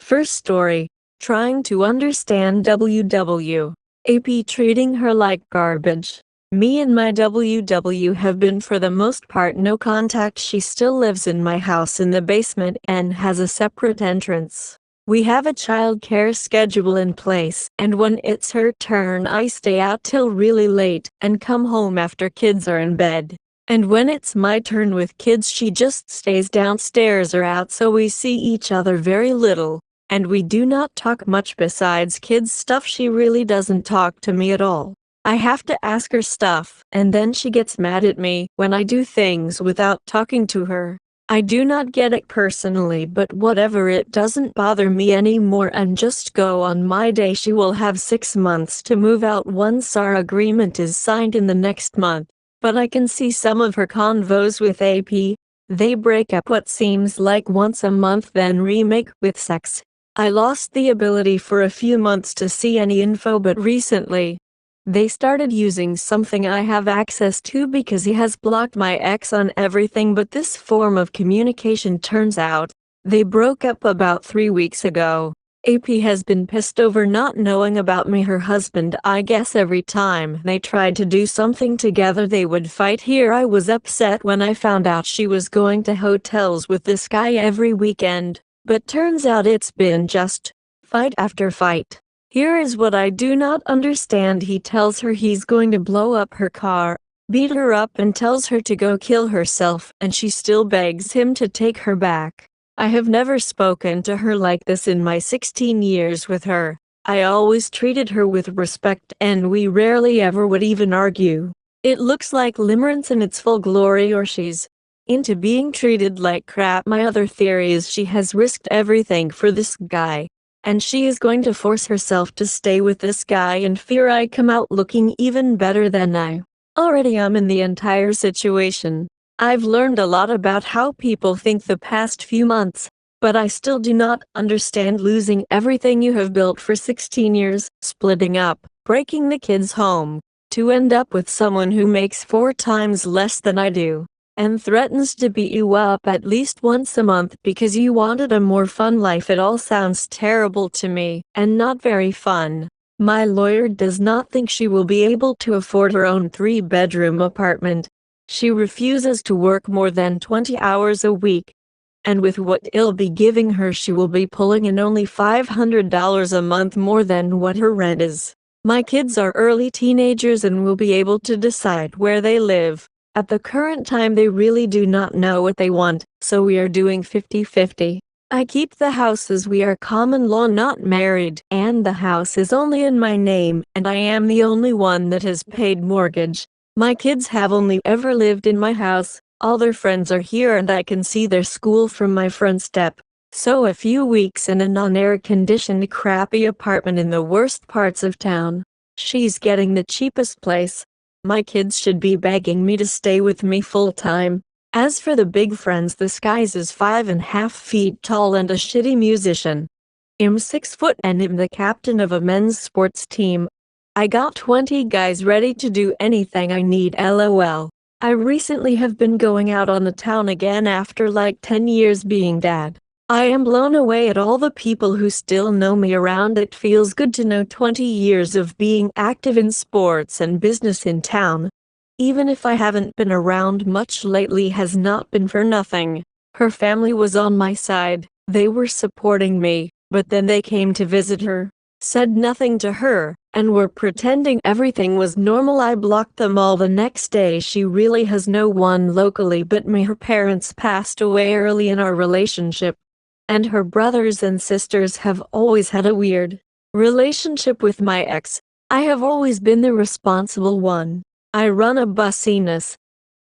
First story. Trying to understand WW. AP treating her like garbage. Me and my WW have been for the most part no contact. She still lives in my house in the basement and has a separate entrance. We have a child care schedule in place, and when it's her turn I stay out till really late and come home after kids are in bed. And when it's my turn with kids she just stays downstairs or out, so we see each other very little. And we do not talk much besides kids stuff. She really doesn't talk to me at all. I have to ask her stuff, and then she gets mad at me when I do things without talking to her. I do not get it personally, but whatever, it doesn't bother me anymore and just go on my day. She will have 6 months to move out once our agreement is signed in the next month. But I can see some of her convos with AP. They break up what seems like once a month, then remake with sex. I lost the ability for a few months to see any info, but recently, they started using something I have access to because he has blocked my ex on everything but this form of communication. Turns out, they broke up about 3 weeks ago. AP has been pissed over not knowing about me. Her husband, I guess every time they tried to do something together they would fight. Here I was upset when I found out she was going to hotels with this guy every weekend. But turns out it's been just fight after fight. Here is what I do not understand. He tells her he's going to blow up her car, beat her up and tells her to go kill herself, and she still begs him to take her back. I have never spoken to her like this in my 16 years with her. I always treated her with respect and we rarely ever would even argue. It looks like limerence in its full glory, or she's into being treated like crap. My other theory is she has risked everything for this guy, and she is going to force herself to stay with this guy in fear I come out looking even better than I already am in the entire situation. I've learned a lot about how people think the past few months, but I still do not understand losing everything you have built for 16 years, splitting up, breaking the kids' home, to end up with someone who makes 4 times less than I do, and threatens to beat you up at least once a month because you wanted a more fun life. It all sounds terrible to me, and not very fun. My lawyer does not think she will be able to afford her own 3-bedroom apartment. She refuses to work more than 20 hours a week. And with what he'll be giving her she will be pulling in only $500 a month more than what her rent is. My kids are early teenagers and will be able to decide where they live. At the current time they really do not know what they want, so we are doing 50-50. I keep the house as we are common law not married, and the house is only in my name, and I am the only one that has paid mortgage. My kids have only ever lived in my house. All their friends are here and I can see their school from my front step. So a few weeks in a non-air-conditioned crappy apartment in the worst parts of town. She's getting the cheapest place. My kids should be begging me to stay with me full-time. As for the big friends, this guy is 5.5 feet tall and a shitty musician. I'm 6 foot and I'm the captain of a men's sports team. I got 20 guys ready to do anything I need, lol. I recently have been going out on the town again after like 10 years being dad. I am blown away at all the people who still know me around. It feels good to know 20 years of being active in sports and business in town. Even if I haven't been around much lately, has not been for nothing. Her family was on my side. They were supporting me, but then they came to visit her, said nothing to her, and were pretending everything was normal. I blocked them all the next day. She really has no one locally but me. Her parents passed away early in our relationship, and her brothers and sisters have always had a weird relationship with my ex. I have always been the responsible one. I run a business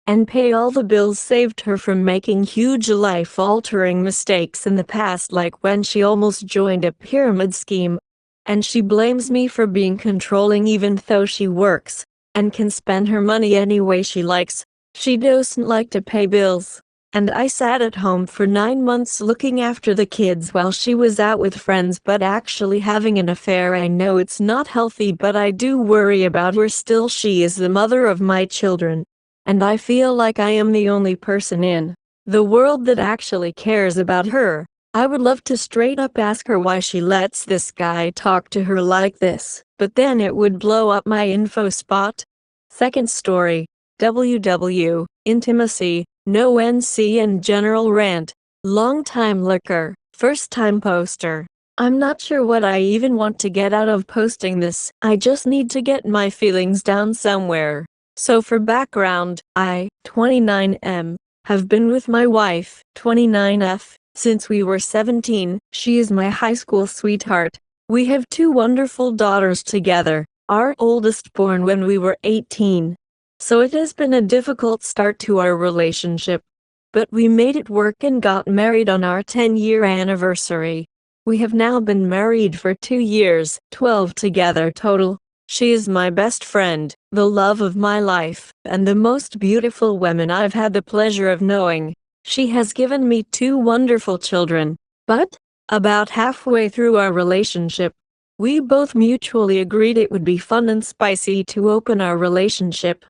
and pay all the bills. Saved her from making huge life-altering mistakes in the past, like when she almost joined a pyramid scheme. And she blames me for being controlling even though she works and can spend her money any way she likes. She doesn't like to pay bills. And I sat at home for 9 months looking after the kids while she was out with friends but actually having an affair. I know it's not healthy, but I do worry about her still. She is the mother of my children, and I feel like I am the only person in the world that actually cares about her. I would love to straight up ask her why she lets this guy talk to her like this, but then it would blow up my info spot. Second story. WW, intimacy, no NC and general rant. Long time lurker, first time poster. I'm not sure what I even want to get out of posting this. I just need to get my feelings down somewhere. So for background, I, 29M, have been with my wife, 29F, since we were 17. She is my high school sweetheart. We have two wonderful daughters together, our oldest born when we were 18. So it has been a difficult start to our relationship. But we made it work and got married on our 10-year anniversary. We have now been married for 2 years, 12 together total. She is my best friend, the love of my life, and the most beautiful woman I've had the pleasure of knowing. She has given me 2 wonderful children. But, about halfway through our relationship, we both mutually agreed it would be fun and spicy to open our relationship.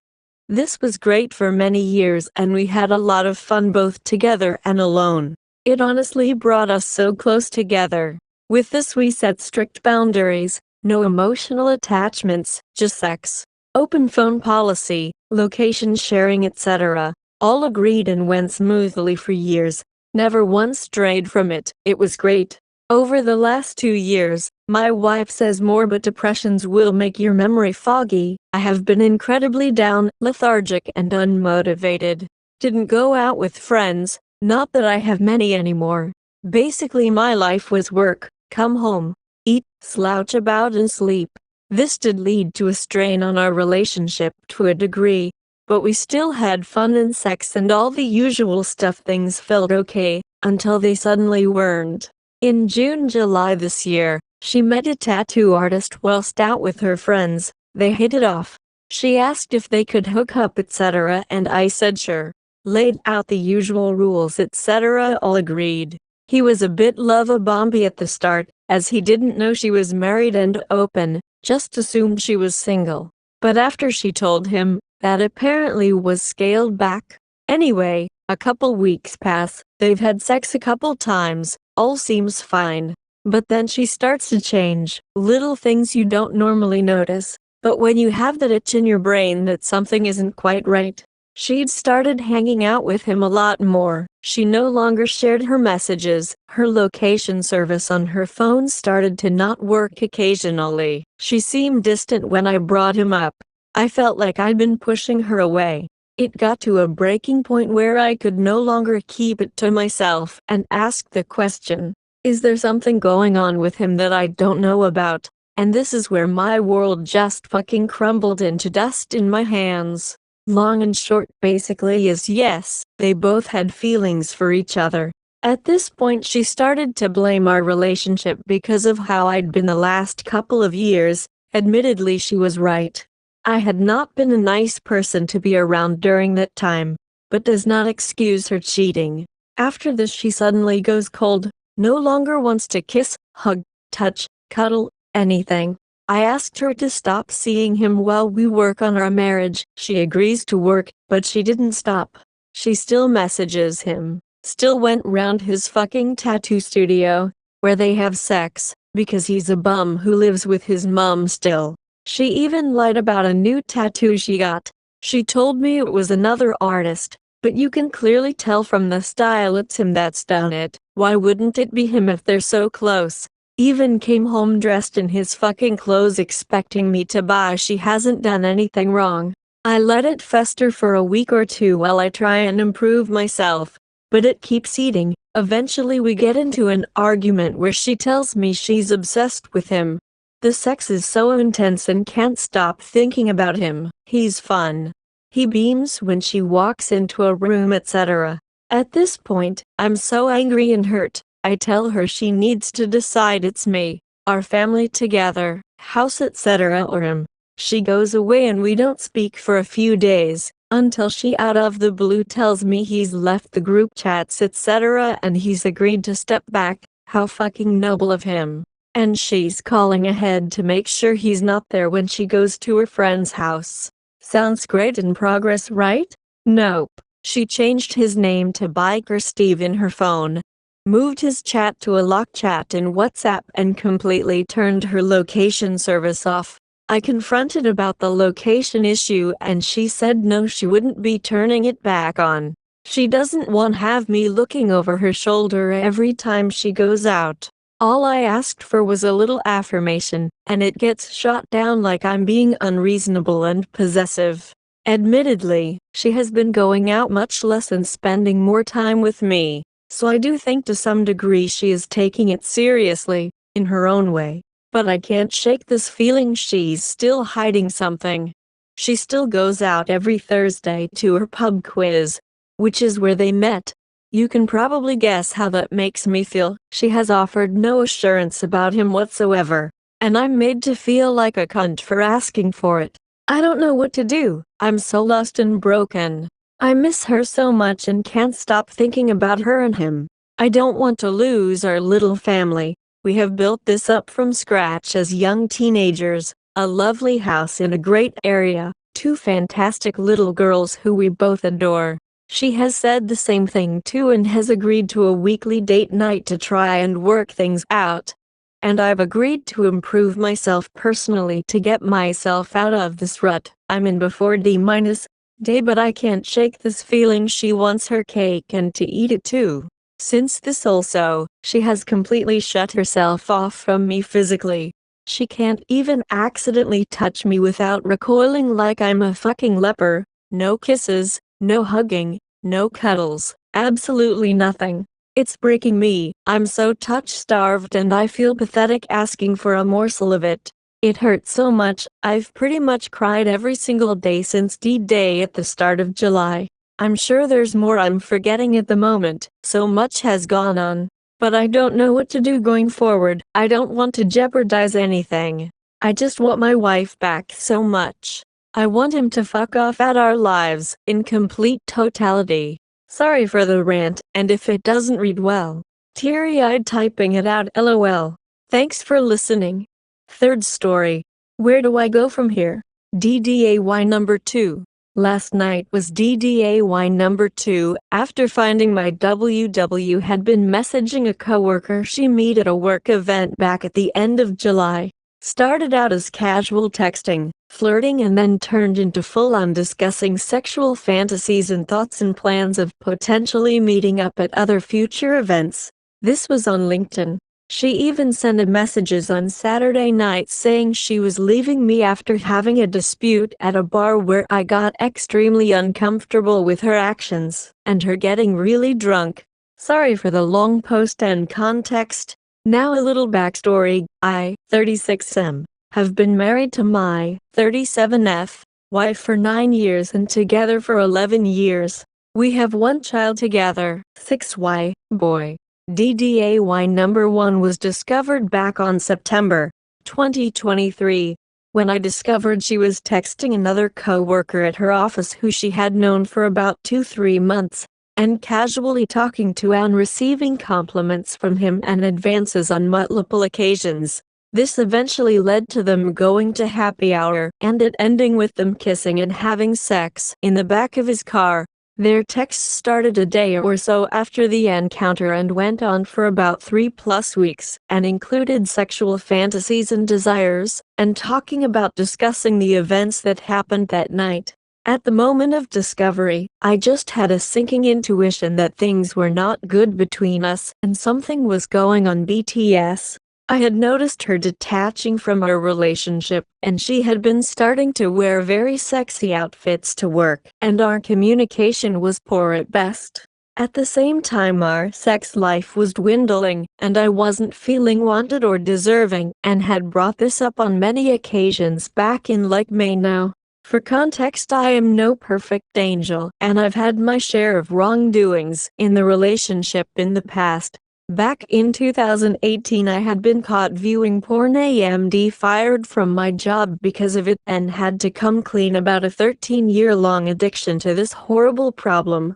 This was great for many years and we had a lot of fun both together and alone. It honestly brought us so close together. With this we set strict boundaries, no emotional attachments, just sex. Open phone policy, location sharing etc. All agreed and went smoothly for years. Never once strayed from it. It was great. Over the last 2 years, my wife says more but depressions will make your memory foggy. I have been incredibly down, lethargic and unmotivated. Didn't go out with friends. Not that I have many anymore. Basically my life was work, come home, eat, slouch about and sleep. This did lead to a strain on our relationship to a degree, but we still had fun and sex and all the usual stuff. Things felt okay, until they suddenly weren't. In June-July this year, she met a tattoo artist whilst out with her friends. They hit it off. She asked if they could hook up etc. and I said sure. Laid out the usual rules etc. All agreed. He was a bit love-a-bomby at the start, as he didn't know she was married and open, just assumed she was single. But after she told him, that apparently was scaled back. Anyway, a couple weeks pass, they've had sex a couple times, all seems fine. But then she starts to change, little things you don't normally notice, but when you have that itch in your brain that something isn't quite right. She'd started hanging out with him a lot more. She no longer shared her messages. Her location service on her phone started to not work occasionally. She seemed distant when I brought him up. I felt like I'd been pushing her away. It got to a breaking point where I could no longer keep it to myself and asked the question, is there something going on with him that I don't know about? And this is where my world just fucking crumbled into dust in my hands. Long and short basically is yes, they both had feelings for each other. At this point she started to blame our relationship because of how I'd been the last couple of years. Admittedly she was right. I had not been a nice person to be around during that time, but does not excuse her cheating. After this she suddenly goes cold, no longer wants to kiss, hug, touch, cuddle, anything. I asked her to stop seeing him while we work on our marriage. She agrees to work, but she didn't stop. She still messages him, still went round his fucking tattoo studio, where they have sex, because he's a bum who lives with his mom still. She even lied about a new tattoo she got. She told me it was another artist, but you can clearly tell from the style it's him that's done it. Why wouldn't it be him if they're so close? Even came home dressed in his fucking clothes expecting me to buy. She hasn't done anything wrong. I let it fester for a week or 2 while I try and improve myself, but it keeps eating. Eventually we get into an argument where she tells me she's obsessed with him. The sex is so intense and can't stop thinking about him. He's fun. He beams when she walks into a room etc. At this point, I'm so angry and hurt. I tell her she needs to decide it's me, our family together, house etc. or him. She goes away and we don't speak for a few days, until she out of the blue tells me he's left the group chats etc. and he's agreed to step back. How fucking noble of him. And she's calling ahead to make sure he's not there when she goes to her friend's house. Sounds great in progress, right? Nope. She changed his name to Biker Steve in her phone. moved his chat to a lock chat in WhatsApp and completely turned her location service off. I confronted about the location issue and she said no, she wouldn't be turning it back on. She doesn't want to have me looking over her shoulder every time she goes out. All I asked for was a little affirmation, and it gets shot down like I'm being unreasonable and possessive. Admittedly, she has been going out much less and spending more time with me, so I do think to some degree she is taking it seriously, in her own way. But I can't shake this feeling she's still hiding something. She still goes out every Thursday to her pub quiz, which is where they met. You can probably guess how that makes me feel. She has offered no assurance about him whatsoever, and I'm made to feel like a cunt for asking for it. I don't know what to do. I'm so lost and broken. I miss her so much and can't stop thinking about her and him. I don't want to lose our little family. We have built this up from scratch as young teenagers, a lovely house in a great area, 2 fantastic little girls who we both adore. She has said the same thing too and has agreed to a weekly date night to try and work things out. And I've agreed to improve myself personally to get myself out of this rut I'm in before D-day, but I can't shake this feeling she wants her cake and to eat it too. Since this also, she has completely shut herself off from me physically. She can't even accidentally touch me without recoiling like I'm a fucking leper. No kisses, no hugging, no cuddles, absolutely nothing. It's breaking me. I'm so touch-starved and I feel pathetic asking for a morsel of it. It hurts so much. I've pretty much cried every single day since D-Day at the start of July. I'm sure there's more I'm forgetting at the moment, so much has gone on. But I don't know what to do going forward. I don't want to jeopardize anything. I just want my wife back so much. I want him to fuck off at our lives, in complete totality. Sorry for the rant, and if it doesn't read well, teary-eyed typing it out lol. Thanks for listening. Third story. Where do I go from here? DDAY number 2. Last night was DDAY number 2, after finding my WW had been messaging a coworker she met at a work event back at the end of July. Started out as casual texting, flirting, and then turned into full-on discussing sexual fantasies and thoughts and plans of potentially meeting up at other future events. This was on LinkedIn. She even sent messages on Saturday night saying she was leaving me after having a dispute at a bar where I got extremely uncomfortable with her actions, and her getting really drunk. Sorry for the long post and context. Now a little backstory. I, 36M, have been married to my, 37F, wife for 9 years and together for 11 years. We have 1 child together, 6Y, boy. DDAY number 1 was discovered back on September 2023, when I discovered she was texting another co-worker at her office who she had known for about 2-3 months, and casually talking to and receiving compliments from him and advances on multiple occasions. This eventually led to them going to happy hour and it ending with them kissing and having sex in the back of his car. Their texts started a day or so after the encounter and went on for about 3+ weeks, and included sexual fantasies and desires, and talking about discussing the events that happened that night. At the moment of discovery, I just had a sinking intuition that things were not good between us and something was going on BTS. I had noticed her detaching from our relationship, and she had been starting to wear very sexy outfits to work, and our communication was poor at best. At the same time, our sex life was dwindling, and I wasn't feeling wanted or deserving, and had brought this up on many occasions back in like May now. For context, I am no perfect angel, and I've had my share of wrongdoings in the relationship in the past. Back in 2018 I had been caught viewing porn and fired from my job because of it and had to come clean about a 13-year-long addiction to this horrible problem.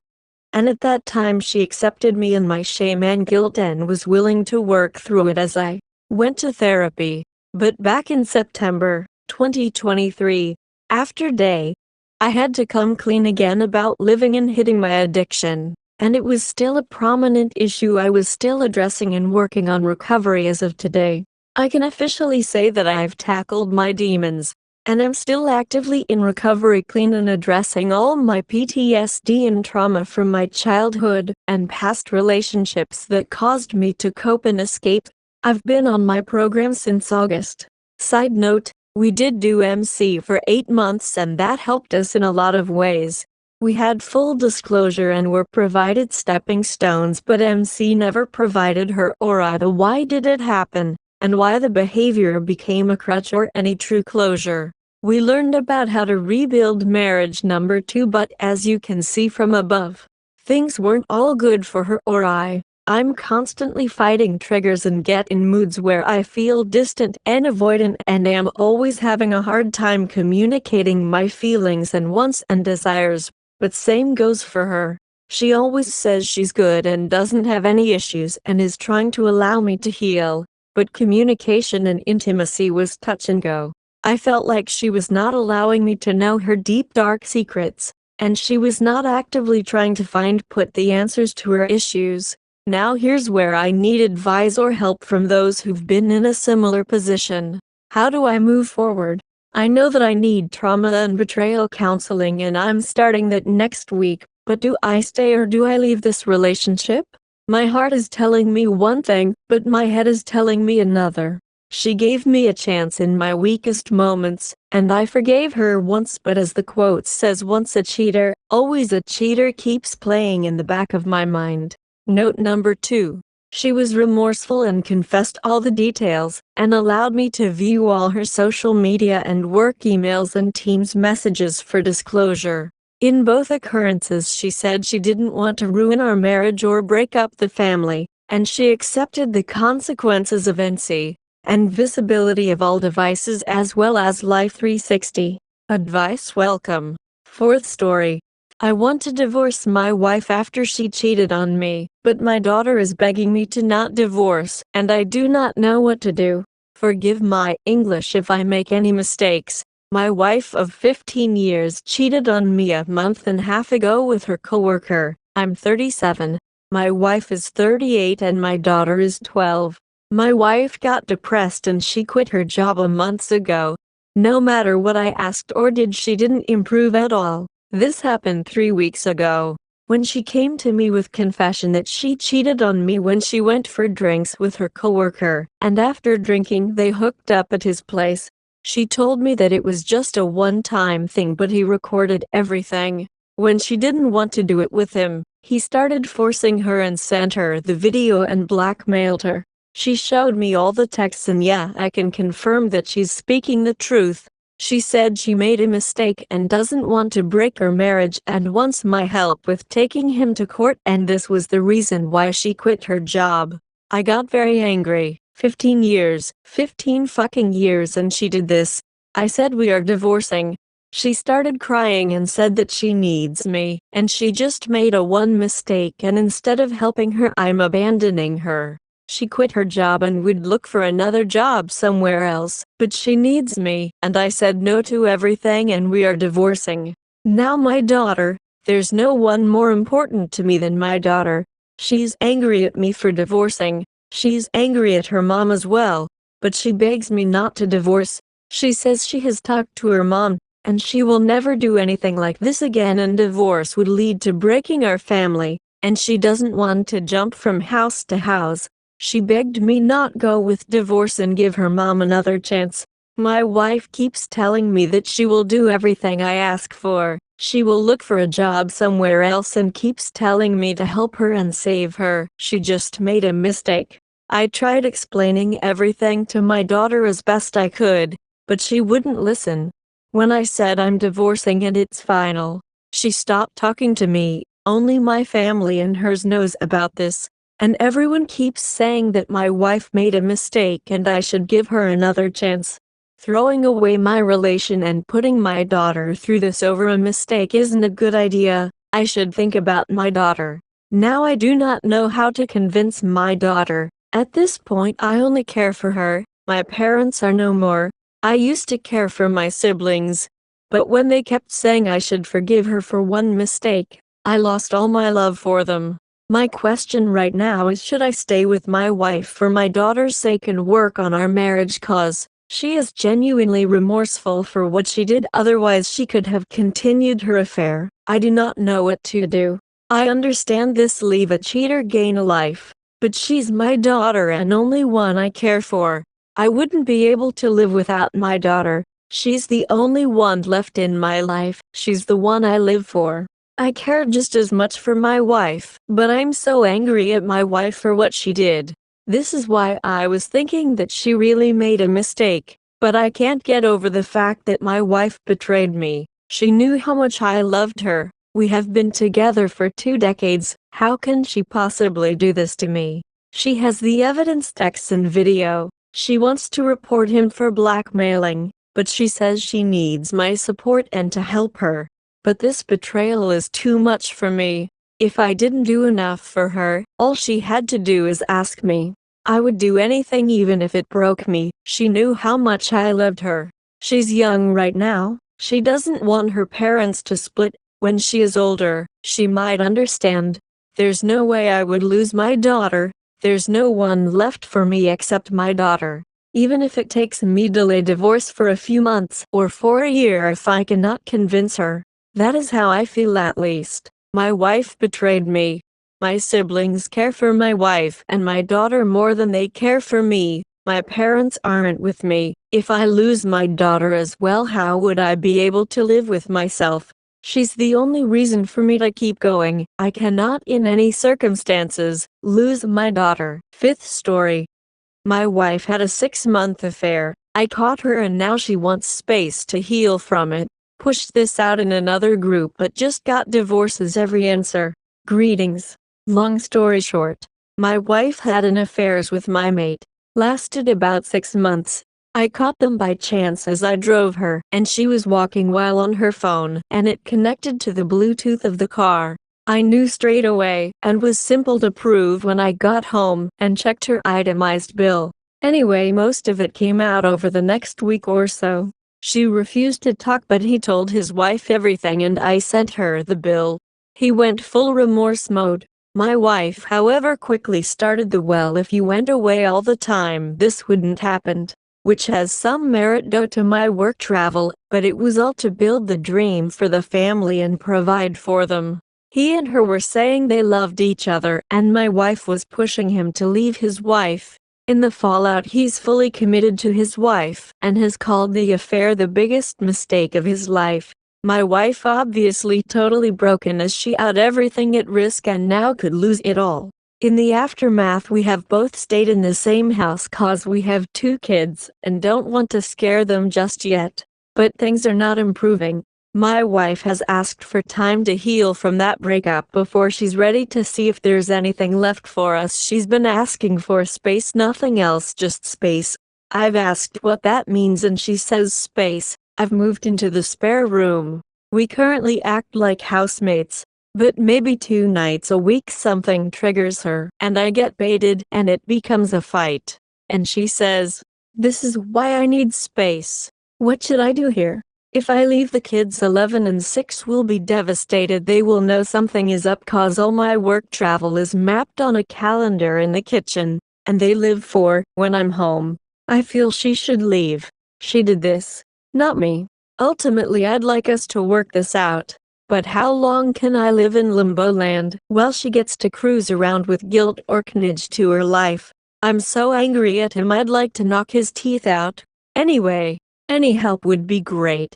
And at that time she accepted me and my shame and guilt and was willing to work through it as I went to therapy. But back in September 2023, after day, I had to come clean again about living and hitting my addiction. and it was still a prominent issue I was still addressing and working on recovery as of today. I can officially say that I've tackled my demons, and I'm still actively in recovery clean and addressing all my PTSD and trauma from my childhood and past relationships that caused me to cope and escape. I've been on my program since August. Side note, we did do MC for 8 months and that helped us in a lot of ways. We had full disclosure and were provided stepping stones, but MC never provided her or either why did it happen, and why the behavior became a crutch or any true closure. We learned about how to rebuild marriage number 2, but as you can see from above, things weren't all good for her or I. I'm constantly fighting triggers and get in moods where I feel distant and avoidant and am always having a hard time communicating my feelings and wants and desires, but same goes for her. She always says she's good and doesn't have any issues and is trying to allow me to heal, but communication and intimacy was touch and go. I felt like she was not allowing me to know her deep dark secrets, and she was not actively trying to put the answers to her issues. Now here's where I need advice or help from those who've been in a similar position. How do I move forward? I know that I need trauma and betrayal counseling and I'm starting that next week, but do I stay or do I leave this relationship? My heart is telling me one thing, but my head is telling me another. She gave me a chance in my weakest moments, and I forgave her once, but as the quote says, once a cheater, always a cheater keeps playing in the back of my mind. Note number 2. She was remorseful and confessed all the details, and allowed me to view all her social media and work emails and Teams messages for disclosure. In both occurrences she said she didn't want to ruin our marriage or break up the family, and she accepted the consequences of NC and visibility of all devices as well as Life 360. Advice welcome. Fourth story. I want to divorce my wife after she cheated on me, but my daughter is begging me to not divorce, and I do not know what to do. Forgive my English if I make any mistakes. My wife of 15 years cheated on me a month and a half ago with her coworker. I'm 37. My wife is 38 and my daughter is 12. My wife got depressed and she quit her job a month ago. No matter what I asked or did, she didn't improve at all. This happened 3 weeks ago, when she came to me with confession that she cheated on me when she went for drinks with her coworker, and after drinking they hooked up at his place. She told me that it was just a one-time thing, but he recorded everything. When she didn't want to do it with him, he started forcing her and sent her the video and blackmailed her. She showed me all the texts and yeah, I can confirm that she's speaking the truth. She said she made a mistake and doesn't want to break her marriage and wants my help with taking him to court, and this was the reason why she quit her job. I got very angry. 15 fucking years and she did this. I said we are divorcing. She started crying and said that she needs me, and she just made one mistake and instead of helping her I'm abandoning her. She quit her job and would look for another job somewhere else, but she needs me, and I said no to everything and we are divorcing. Now my daughter, there's no one more important to me than my daughter. She's angry at me for divorcing. She's angry at her mom as well, but she begs me not to divorce. She says she has talked to her mom, and she will never do anything like this again, and divorce would lead to breaking our family, and she doesn't want to jump from house to house. She begged me not go with divorce and give her mom another chance. My wife keeps telling me that she will do everything I ask for. She will look for a job somewhere else and keeps telling me to help her and save her. She just made a mistake. I tried explaining everything to my daughter as best I could, but she wouldn't listen. When I said I'm divorcing and it's final, she stopped talking to me. Only my family and hers knows about this. And everyone keeps saying that my wife made a mistake and I should give her another chance. Throwing away my relation and putting my daughter through this over a mistake isn't a good idea. I should think about my daughter. Now I do not know how to convince my daughter. At this point I only care for her. My parents are no more. I used to care for my siblings. But when they kept saying I should forgive her for one mistake, I lost all my love for them. My question right now is, should I stay with my wife for my daughter's sake and work on our marriage, cause she is genuinely remorseful for what she did, otherwise she could have continued her affair. I do not know what to do. I understand this, leave a cheater gain a life, but she's my daughter and only one I care for. I wouldn't be able to live without my daughter. She's the only one left in my life. She's the one I live for. I care just as much for my wife, but I'm so angry at my wife for what she did. This is why I was thinking that she really made a mistake, but I can't get over the fact that my wife betrayed me. She knew how much I loved her. We have been together for 2 decades. How can she possibly do this to me? She has the evidence, text and video. She wants to report him for blackmailing, but she says she needs my support and to help her. But this betrayal is too much for me. If I didn't do enough for her, all she had to do is ask me. I would do anything even if it broke me. She knew how much I loved her. She's young right now. She doesn't want her parents to split. When she is older, she might understand. There's no way I would lose my daughter. There's no one left for me except my daughter. Even if it takes me delay divorce for a few months or for a year if I cannot convince her. That is how I feel, at least. My wife betrayed me. My siblings care for my wife and my daughter more than they care for me. My parents aren't with me. If I lose my daughter as well, how would I be able to live with myself? She's the only reason for me to keep going. I cannot in any circumstances lose my daughter. Fifth story. My wife had a 6-month affair. I caught her and now she wants space to heal from it. Pushed this out in another group but just got divorces every answer. Greetings. Long story short, my wife had an affair with my mate. Lasted about 6 months. I caught them by chance as I drove her, and she was walking while on her phone, and it connected to the Bluetooth of the car. I knew straight away, and was simple to prove when I got home and checked her itemized bill. Anyway, most of it came out over the next week or so. She refused to talk, but he told his wife everything and I sent her the bill. He went full remorse mode. My wife, however, quickly started the, well, if you went away all the time this wouldn't happened. Which has some merit due to my work travel, but it was all to build the dream for the family and provide for them. He and her were saying they loved each other and my wife was pushing him to leave his wife. In the fallout, he's fully committed to his wife and has called the affair the biggest mistake of his life. My wife obviously totally broken as she had everything at risk and now could lose it all. In the aftermath, we have both stayed in the same house cause we have 2 kids and don't want to scare them just yet. But things are not improving. My wife has asked for time to heal from that breakup before she's ready to see if there's anything left for us. She's been asking for space, nothing else, just space. I've asked what that means and she says space. I've moved into the spare room. We currently act like housemates. But maybe 2 nights a week something triggers her and I get baited and it becomes a fight. And she says, "This is why I need space." What should I do here? If I leave, the kids 11 and 6 will be devastated. They will know something is up cause all my work travel is mapped on a calendar in the kitchen, and they live for when I'm home. I feel she should leave. She did this, not me. Ultimately, I'd like us to work this out. But how long can I live in limbo land while she gets to cruise around with guilt or knowledge to her life? I'm so angry at him, I'd like to knock his teeth out. Anyway, any help would be great.